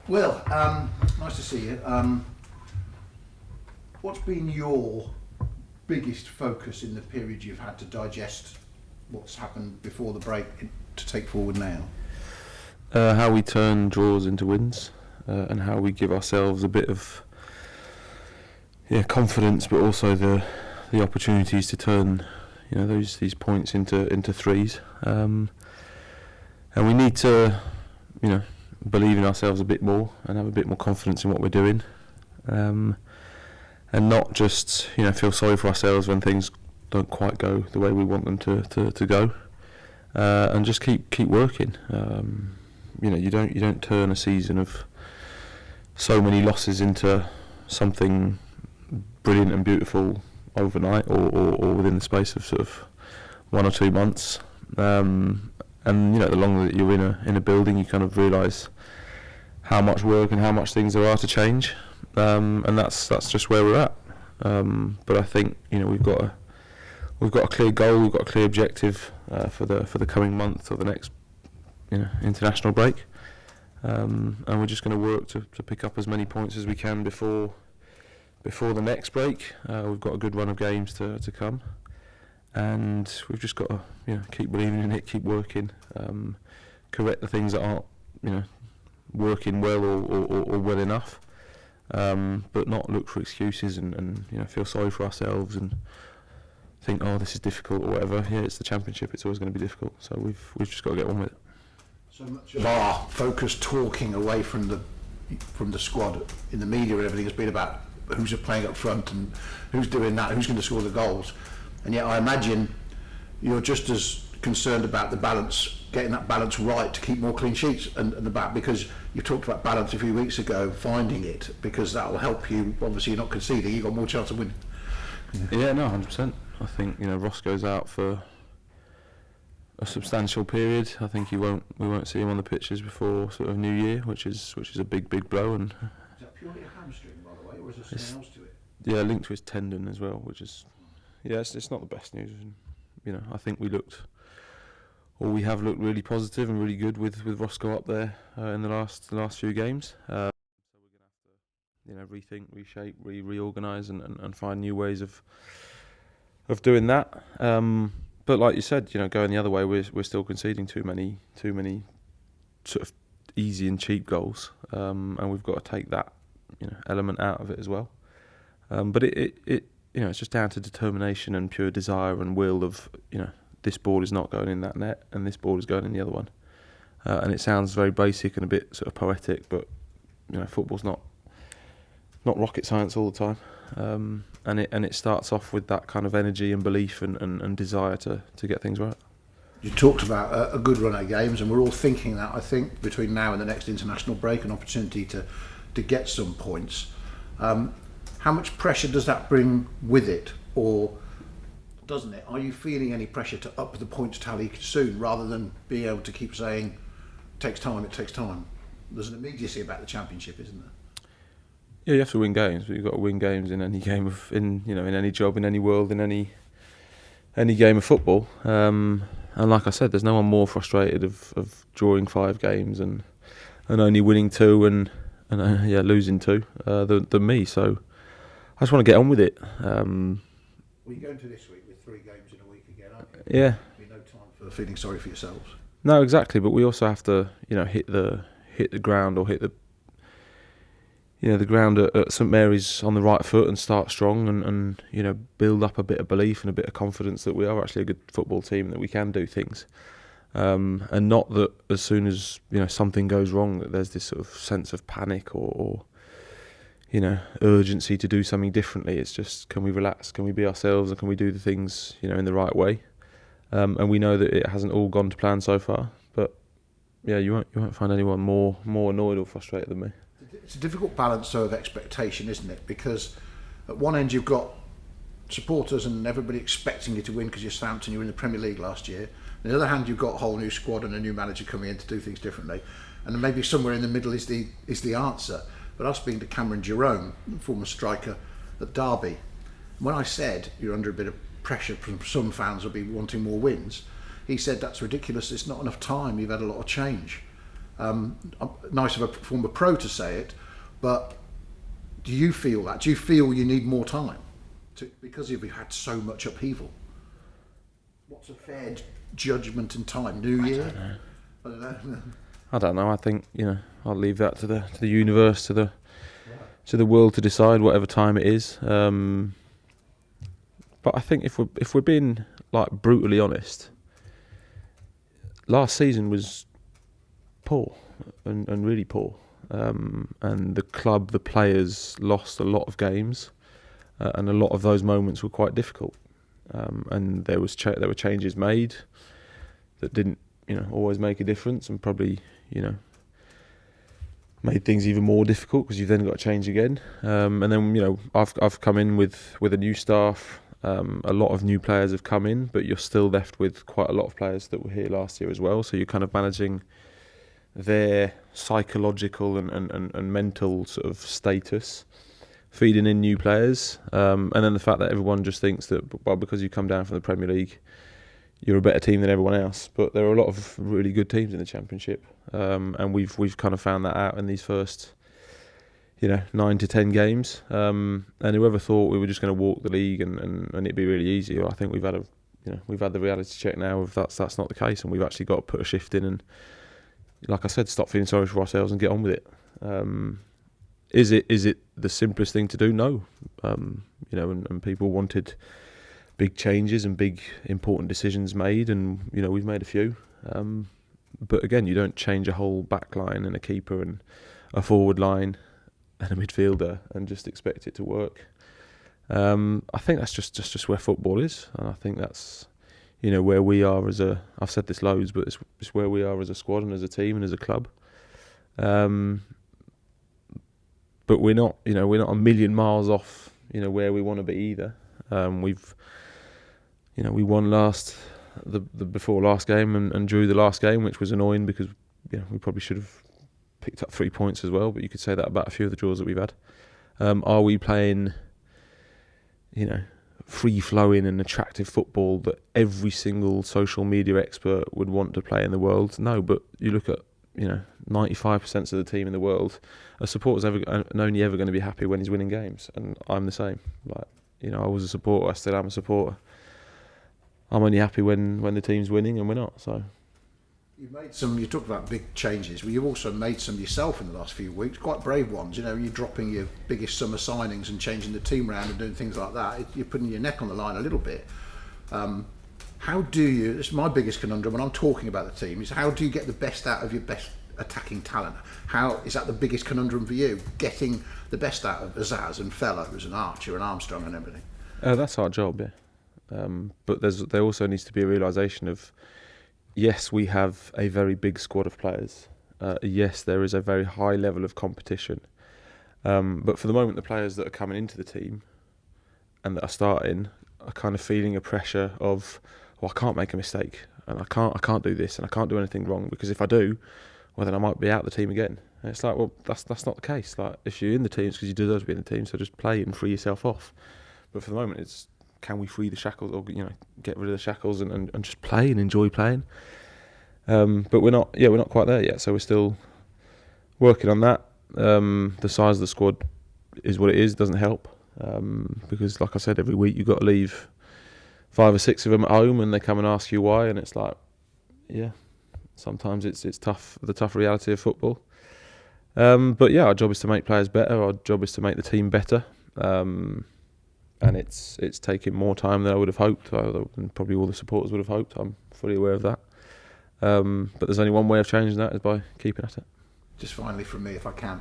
Will, nice to see you. What's been your biggest focus in the period you've had to digest what's happened before the break to take forward now? How we turn draws into wins, and how we give ourselves a bit of confidence, but also the opportunities to turn these points into threes. And we need to believe in ourselves a bit more and have a bit more confidence in what we're doing, and not just feel sorry for ourselves when things don't quite go the way we want them to go, and just keep working. You don't turn a season of so many losses into something brilliant and beautiful overnight or within the space of sort of 1 or 2 months. And the longer that you're in a building, you kind of realise how much work and how much things there are to change, and that's just where we're at. But I think we've got a clear goal, we've got a clear objective for the coming month or the next international break, and we're just going to work to pick up as many points as we can before the next break. We've got a good run of games to come, and we've just got to keep believing in it, keep working, correct the things that aren't working well or well enough, but not look for excuses and feel sorry for ourselves and think, oh, this is difficult or whatever. Yeah, it's the Championship, it's always going to be difficult, so we've just got to get on with it. So much of our focus talking away from the squad in the media and everything has been about who's playing up front and who's doing that, who's going to score the goals, and yet I imagine you're just as concerned about the balance, getting that balance right to keep more clean sheets and the back, because you talked about balance a few weeks ago, finding it, because that will help you. Obviously you're not conceding, you've got more chance of winning. Yeah, no, 100%. I think Ross goes out for a substantial period. I think we won't see him on the pitches before sort of New Year, which is a big blow. And is that purely a hamstring, by the way, or is there something else to it? Yeah, linked to his tendon as well, which is it's not the best news. I think we have looked really positive and really good with Roscoe up there in the last few games. So we're going to have to rethink, reshape, reorganise and find new ways of doing that. But like you said, going the other way, we're still conceding too many sort of easy and cheap goals, and we've got to take that element out of it as well. But it's just down to determination and pure desire and will of this ball is not going in that net and this ball is going in the other one. And it sounds very basic and a bit sort of poetic, but football's not rocket science all the time. And it starts off with that kind of energy and belief and desire to get things right. You talked about a good run of games, and we're all thinking that, I think, between now and the next international break, an opportunity to get some points. How much pressure does that bring with it, or doesn't it? Are you feeling any pressure to up the points tally soon, rather than being able to keep saying, it takes time? There's an immediacy about the Championship, isn't there? Yeah, you have to win games, but you've got to win games in any game in any job, in any world, in any game of football. And like I said, there's no one more frustrated of drawing 5 games and only winning 2 and losing 2 than me. So I just want to get on with it. Well, you're going to this week with 3 games in a week again, aren't you? Yeah. There'll be no time for feeling sorry for yourselves. No, exactly. But we also have to hit the ground or hit the ground at St Mary's on the right foot and start strong and build up a bit of belief and a bit of confidence that we are actually a good football team, that we can do things, and not that as soon as something goes wrong that there's this sort of sense of panic or urgency to do something differently. It's just, can we relax, can we be ourselves, and can we do the things in the right way? And we know that it hasn't all gone to plan so far, but you won't find anyone more annoyed or frustrated than me. It's a difficult balance, though, of expectation, isn't it? Because at one end you've got supporters and everybody expecting you to win because you're Southampton, you were in the Premier League last year. On the other hand, you've got a whole new squad and a new manager coming in to do things differently. And then maybe somewhere in the middle is the answer. But I was speaking to Cameron Jerome, former striker at Derby. When I said you're under a bit of pressure from some fans will be wanting more wins, he said that's ridiculous. It's not enough time. You've had a lot of change. Nice of a former pro to say it, but do you feel that? Do you feel you need more time because you've had so much upheaval? What's a fair judgment in time? New Year? I don't know. I don't know. I think I'll leave that to the universe, to the world to decide whatever time it is. But I think if we're being like brutally honest, last season was poor and really poor. And the club, the players lost a lot of games, and a lot of those moments were quite difficult. And there were changes made that didn't always make a difference, and probably made things even more difficult because you've then got to change again. And then I've come in with a new staff. A lot of new players have come in, but you're still left with quite a lot of players that were here last year as well. So you're kind of managing their psychological and mental sort of status, feeding in new players, and then the fact that everyone just thinks that because you come down from the Premier League, you're a better team than everyone else. But there are a lot of really good teams in the Championship, and we've kind of found that out in these first 9 to 10 games, and whoever thought we were just going to walk the league and it'd be really easy, I think we've had the reality check now of that's not the case, and we've actually got to put a shift in and, like I said, stop feeling sorry for ourselves and get on with it. Is it the simplest thing to do? No. And people wanted big changes and big important decisions made, and we've made a few. But again, you don't change a whole back line and a keeper and a forward line and a midfielder and just expect it to work. I think that's just where football is, and I think that's where we are as a. I've said this loads, but it's where we are as a squad and as a team and as a club. But we're not a million miles off where we want to be either. We won the before last game and drew the last game, which was annoying because we probably should have picked up 3 points as well. But you could say that about a few of the draws that we've had. Are we playing free-flowing and attractive football that every single social media expert would want to play in the world? No, but you look at 95% of the team in the world, a supporter's only ever going to be happy when he's winning games, and I'm the same. I was a supporter, I still am a supporter. I'm only happy when the team's winning, and we're not. So you've made some. You talk about big changes, but you've also made some yourself in the last few weeks, quite brave ones. You're dropping your biggest summer signings and changing the team around and doing things like that. You're putting your neck on the line a little bit. How do you? This is my biggest conundrum when I'm talking about the team. Is how do you get the best out of your best attacking talent? How is that the biggest conundrum for you? Getting the best out of Azaz and Fellows and Archer and Armstrong and everything. That's our job, yeah. But there also needs to be a realisation of, yes, we have a very big squad of players. Yes, there is a very high level of competition. But for the moment, the players that are coming into the team and that are starting are kind of feeling a pressure of, I can't make a mistake, and I can't do this, and I can't do anything wrong, because if I do, well, then I might be out the team again. And it's like, well, that's not the case. Like, if you're in the team, it's because you deserve to be in the team, so just play and free yourself off. But for the moment, it's, can we free the shackles, or get rid of the shackles and just play and enjoy playing? But we're not quite there yet, so we're still working on that. The size of the squad is what it is. It doesn't help, because, like I said, every week you've got to leave 5 or 6 of them at home, and they come and ask you why, and it's like, yeah, sometimes it's tough, the tough reality of football. But yeah, our job is to make players better. Our job is to make the team better. And it's taking more time than I would have hoped, and probably all the supporters would have hoped. I'm fully aware of that. But there's only one way of changing that, is by keeping at it. Just finally from me, if I can,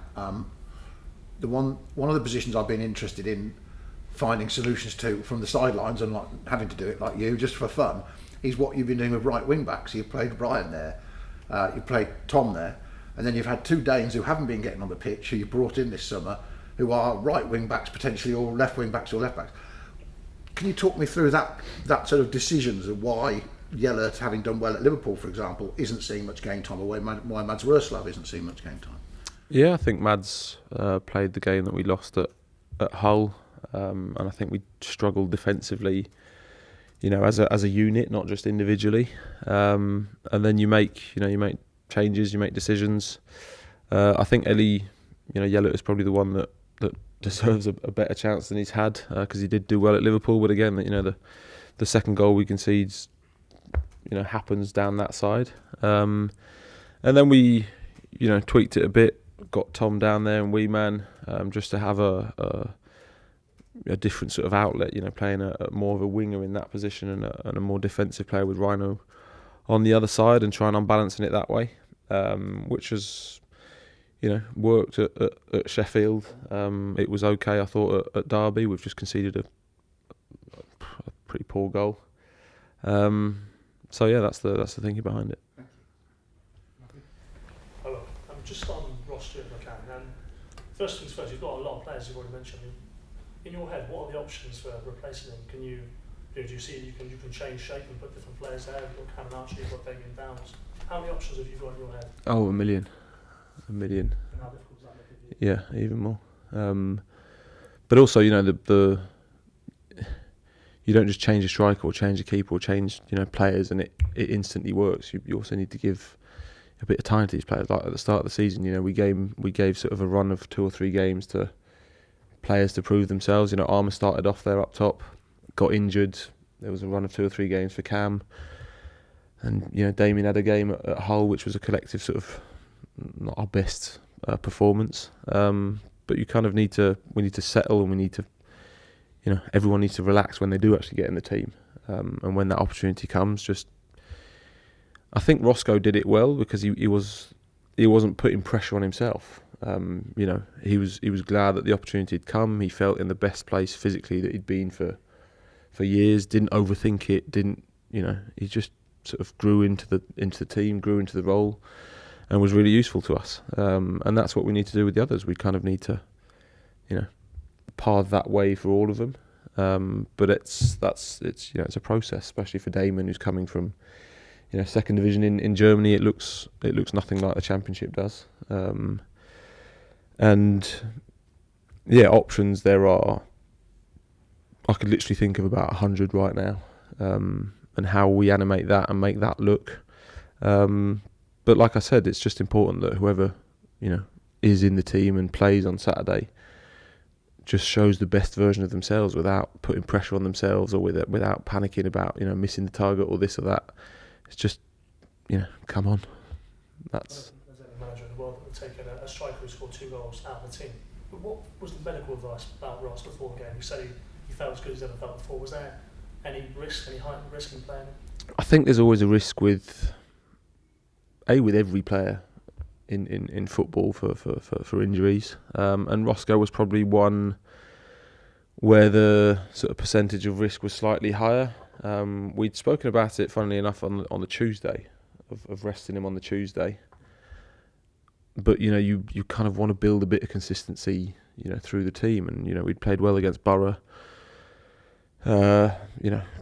one of the positions I've been interested in finding solutions to from the sidelines, and not having to do it like you, just for fun, is what you've been doing with right wing backs. You've played Brian there, you played Tom there, and then you've had 2 Danes who haven't been getting on the pitch, who you brought in this summer, who are right wing backs potentially, or left wing backs or left backs. Can you talk me through that sort of decisions of why Yellert, having done well at Liverpool, for example, isn't seeing much game time, or why Mads Roeslav isn't seeing much game time? Yeah, I think Mads played the game that we lost at Hull, and I think we struggled defensively, as a unit, not just individually. And then you make changes, you make decisions. I think Ellie, Yellowt is probably the one that deserves a better chance than he's had, because he did do well at Liverpool. But again, the second goal we concede, happens down that side. And then we, tweaked it a bit, got Tom down there and Wee Man, just to have a different sort of outlet, playing a more of a winger in that position and a more defensive player with Rhino on the other side and trying on balancing it that way, which has, worked at Sheffield. It was okay, I thought, at Derby. We've just conceded a pretty poor goal. So yeah, that's the thinking behind it. Hello, I'm just on roster if I can. And first things first, you've got a lot of players you've already mentioned. In your head, what are the options for replacing them? Can you do you see you can change shape and put different players there? You've got Cameron Archer, you've got Damien Downs. How many options have you got in your head? Oh, a million. And how difficult does that make it? Yeah, even more. But also, the you don't just change a striker or change a keeper or change players and it instantly works. You also need to give a bit of time to these players. Like at the start of the season, we gave sort of a run of 2 or 3 games to players to prove themselves. Armour started off there up top, got injured. There was a run of 2 or 3 games for Cam, and Damien had a game at Hull, which was a collective sort of not our best performance. But you kind of need to settle, and we need to, everyone needs to relax when they do actually get in the team, and when that opportunity comes. I think Roscoe did it well because he wasn't putting pressure on himself. He was glad that the opportunity had come. He felt in the best place physically that he'd been for years. Didn't overthink it. He just sort of grew into the team, grew into the role, and was really useful to us. And that's what we need to do with the others. We kind of need to, path that way for all of them. But it's a process, especially for Damon, who's coming from second division in Germany. It looks nothing like the Championship does. And yeah, options there are. I could literally think of about 100 right now, and how we animate that and make that look. But like I said, it's just important that whoever is in the team and plays on Saturday just shows the best version of themselves without putting pressure on themselves or without panicking about missing the target or this or that. It's just come on. That's. There's any manager in the world that would take a striker who scored 2 goals out of the team. But what was the medical advice about Ross before the game? You said he felt as good as he ever felt before. Was there any heightened risk in playing him? I think there's always a risk with every player in football for injuries, and Roscoe was probably one where the sort of percentage of risk was slightly higher. We'd spoken about it, funnily enough, on the Tuesday of resting him on the Tuesday. But you kind of want to build a bit of consistency through the team, and we'd played well against Borough.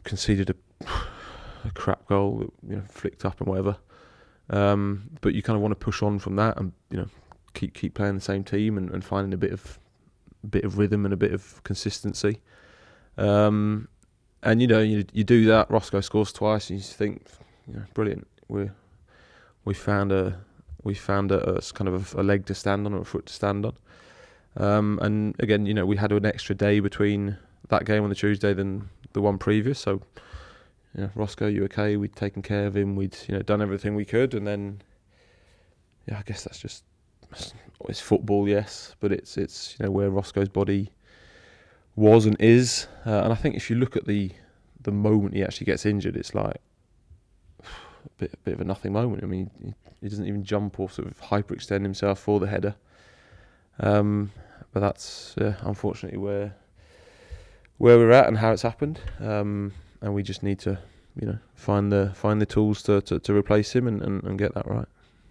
Conceded a crap goal that flicked up and whatever. But you kind of want to push on from that and keep playing the same team and finding a bit of rhythm and a bit of consistency. And you do that. Roscoe scores twice, and you think, brilliant. We found a kind of a leg to stand on or a foot to stand on. And again, we had an extra day between that game on the Tuesday than the one previous. So, Roscoe, you okay? We'd taken care of him. We'd done everything we could, and then I guess that's just it's football, yes, but it's where Roscoe's body was and is. And I think if you look at the moment he actually gets injured, it's like a bit of a nothing moment. I mean, he doesn't even jump or sort of hyperextend himself for the header. But that's unfortunately where we're at and how it's happened. And we just need to, find the tools to replace him and get that right.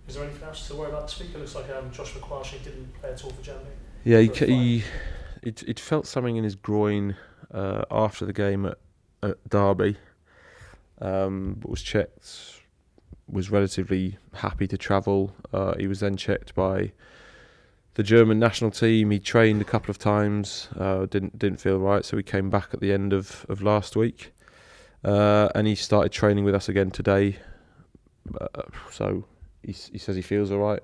Is there anything else to worry about this week? It looks like Josh McQuarrie didn't play at all for Germany. Yeah, he felt something in his groin after the game at Derby, but was checked. Was relatively happy to travel. He was then checked by the German national team. He trained a couple of times. Didn't feel right, so he came back at the end of last week. And he started training with us again today. So he says he feels all right.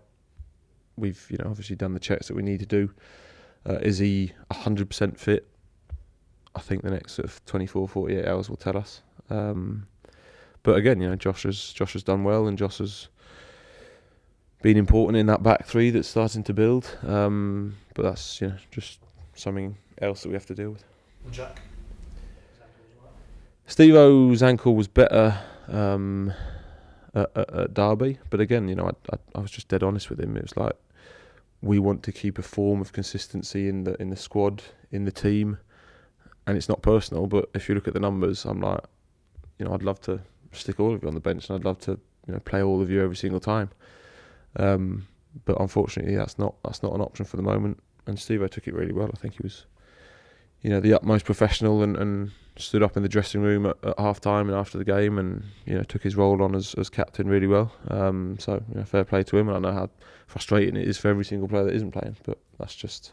We've obviously done the checks that we need to do. Is he 100% fit? I think the next sort of 24, 48 hours will tell us. But again, Josh has done well, and Josh has been important in that back three that's starting to build. But that's just something else that we have to deal with. And Jack? Steve-O's ankle was better at Derby, but again, I was just dead honest with him. It was like, we want to keep a form of consistency in the squad, in the team, and it's not personal. But if you look at the numbers, I'm like, I'd love to stick all of you on the bench, and I'd love to play all of you every single time. But unfortunately, that's not an option for the moment. And Steve-O took it really well. I think he was, the utmost professional and stood up in the dressing room at half time and after the game, and took his role on as captain really well. So fair play to him. And I know how frustrating it is for every single player that isn't playing, but that's just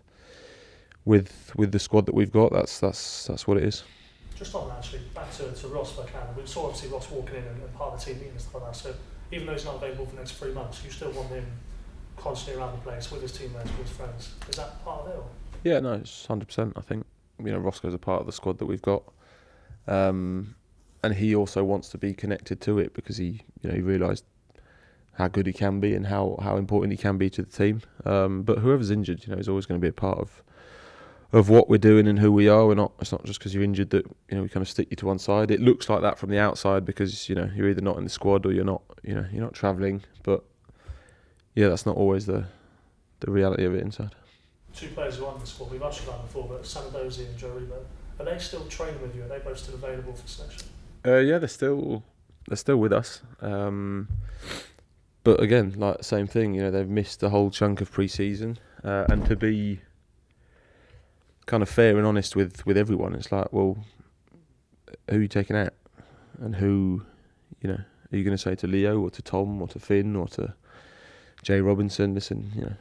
with the squad that we've got. That's what it is. Just on that, actually, back to Ross if I can. We saw obviously Ross walking in and part of the team meeting and stuff like that. So even though he's not available for the next 3 months, you still want him constantly around the place with his teammates, with his friends. Is that part of it? Or? Yeah, no, it's 100%. I think Roscoe's a part of the squad that we've got, and he also wants to be connected to it because he realised how good he can be and how important he can be to the team. But whoever's injured, is always going to be a part of what we're doing and who we are. It's not just because you're injured that we kind of stick you to one side. It looks like that from the outside because you're either not in the squad or you're not travelling. But yeah, that's not always the reality of it inside. 2 players who aren't in the squad, we've actually done before, but Sanadozi and Joe Rebo, are they still training with you? Are they both still available for selection? Yeah, they're still with us. But again, like same thing, they've missed a whole chunk of pre-season, and to be kind of fair and honest with everyone, it's like, well, who are you taking out, and who, are you going to say to Leo or to Tom or to Finn or to Jay Robinson, listen,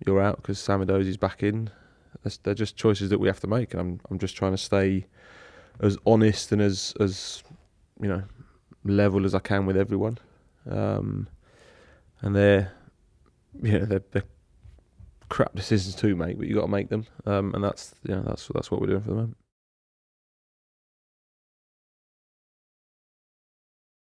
you're out because Samadozi's back in. They're just choices that we have to make, and I'm just trying to stay as honest and as level as I can with everyone. And they're crap decisions to make, but you got to make them. And that's what we're doing for the moment.